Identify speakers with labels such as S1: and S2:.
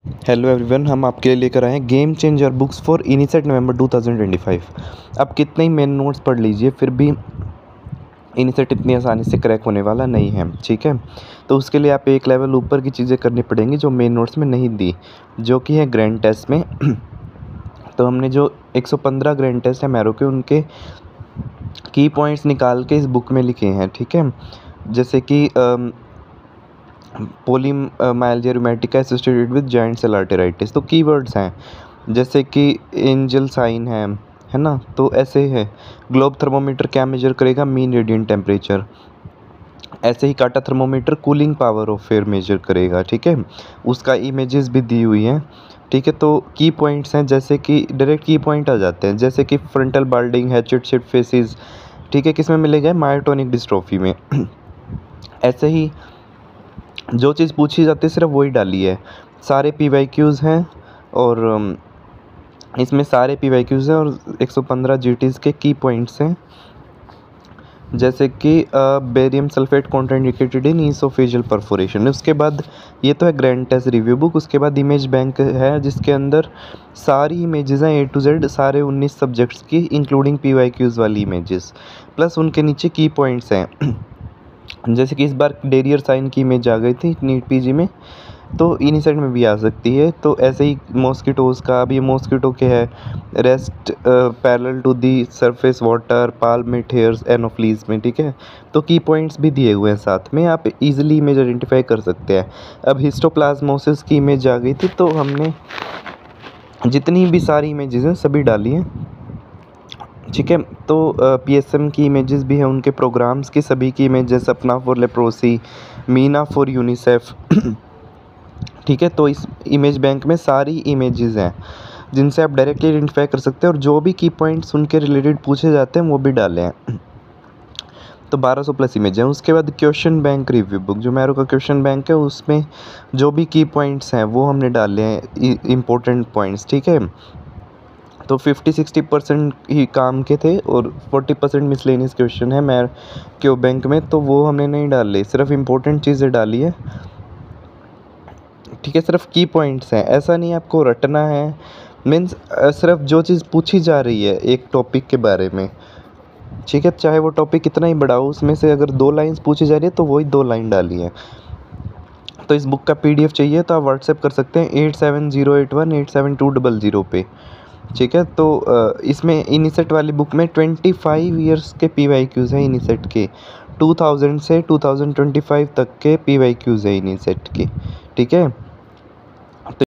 S1: Hello everyone, हम आपके लिए लेकर आए हैं गेम चेंजर बुक्स फॉर इनिसेट नवंबर 2025। अब कितने ही मेन नोट्स पढ़ लीजिए फिर भी इनिसेट इतनी आसानी से क्रैक होने वाला नहीं है। ठीक है, तो उसके लिए आप एक लेवल ऊपर की चीज़ें करनी पड़ेंगी जो मेन नोट्स में नहीं दी, जो कि है ग्रैंड टेस्ट में। तो हमने जो 115 ग्रैंड टेस्ट है मैरो के, उनके की पॉइंट्स निकाल के इस बुक में लिखे हैं। ठीक है, जैसे कि polymyalgia rheumatica associated with giant cell arteritis, तो कीवर्ड्स हैं जैसे कि एंजल साइन है ना। तो ऐसे है, ग्लोब थर्मोमीटर क्या मेजर करेगा, मीन रेडिएंट टेम्परेचर। ऐसे ही kata thermometer cooling power of air measure करेगा। ठीक है, उसका इमेजेस भी दी हुई हैं। ठीक है, तो की पॉइंट्स हैं, जैसे कि डायरेक्ट की पॉइंट आ जाते हैं, जैसे कि फ्रंटल बाल्डिंग है, चिट फेसिस। ठीक है, किस में मिलेगा, मायोटोनिक डिस्ट्रोफी में। ऐसे ही जो चीज़ पूछी जाती है सिर्फ वही डाली है। सारे PYQs हैं और इसमें सारे PYQs हैं और 115 GTs के की पॉइंट्स हैं, जैसे कि barium sulphate contraindicated in oesophageal perforation. उसके बाद ये तो है ग्रैंड टेस्ट रिव्यू बुक। उसके बाद इमेज बैंक है जिसके अंदर सारी इमेजेस हैं A to Z, सारे 19 सब्जेक्ट्स की, इंक्लूडिंग PYQs वाली इमेजेस, प्लस उनके नीचे की पॉइंट्स हैं। जैसे कि इस बार डेरियर साइन की इमेज आ गई थी नीट PG में, तो इनिसेट में भी आ सकती है। तो ऐसे ही मॉस्किटोज़ का, अब ये मॉस्किटो के है rest parallel to the surface water palmate hairs Anopheles में। ठीक है, तो की पॉइंट्स भी दिए हुए हैं साथ में, आप इजीली इमेज आइडेंटिफाई कर सकते हैं। अब हिस्टोप्लाज्मोसिस की इमेज आ गई थी, तो हमने जितनी भी सारी इमेजेस हैं सभी डाली हैं। ठीक है, तो PSM की इमेजेस भी हैं, उनके प्रोग्राम्स की सभी की इमेजेस, सपना for leprosy, Meena for UNICEF. ठीक है, तो इस इमेज बैंक में सारी इमेजेस हैं जिनसे आप डायरेक्टली आइडेंटिफाई कर सकते हैं, और जो भी की पॉइंट्स उनके रिलेटेड पूछे जाते हैं वो भी डाले हैं। तो 1200 प्लस इमेज हैं। उसके बाद क्वेश्चन बैंक रिव्यू बुक, जो मैरो का क्वेश्चन बैंक है, उसमें जो भी की पॉइंट्स हैं वो हमने डाले हैं, इम्पोर्टेंट पॉइंट्स। ठीक है, तो 50-60% ही काम के थे और 40% मिसलेनियस क्वेश्चन है मैं क्यों बैंक में, तो वो हमने नहीं डाले, सिर्फ इम्पोर्टेंट चीज़ें डाली है। ठीक है, सिर्फ की पॉइंट्स हैं, ऐसा नहीं आपको रटना है। मीन्स सिर्फ जो चीज़ पूछी जा रही है एक टॉपिक के बारे में, ठीक है, चाहे वो टॉपिक कितना ही बड़ा हो, उसमें से अगर 2 लाइन्स पूछी जा रही है तो वही 2 लाइन डाली है। तो इस बुक का PDF चाहिए तो आप व्हाट्सएप कर सकते हैं 8708187200 पे। ठीक है, तो इसमें इनिसेट वाली बुक में 25 ईयर्स के PYQs हैं इनिसेट के, 2000 से 2025 तक के PYQs हैं इनिसेट के। ठीक है।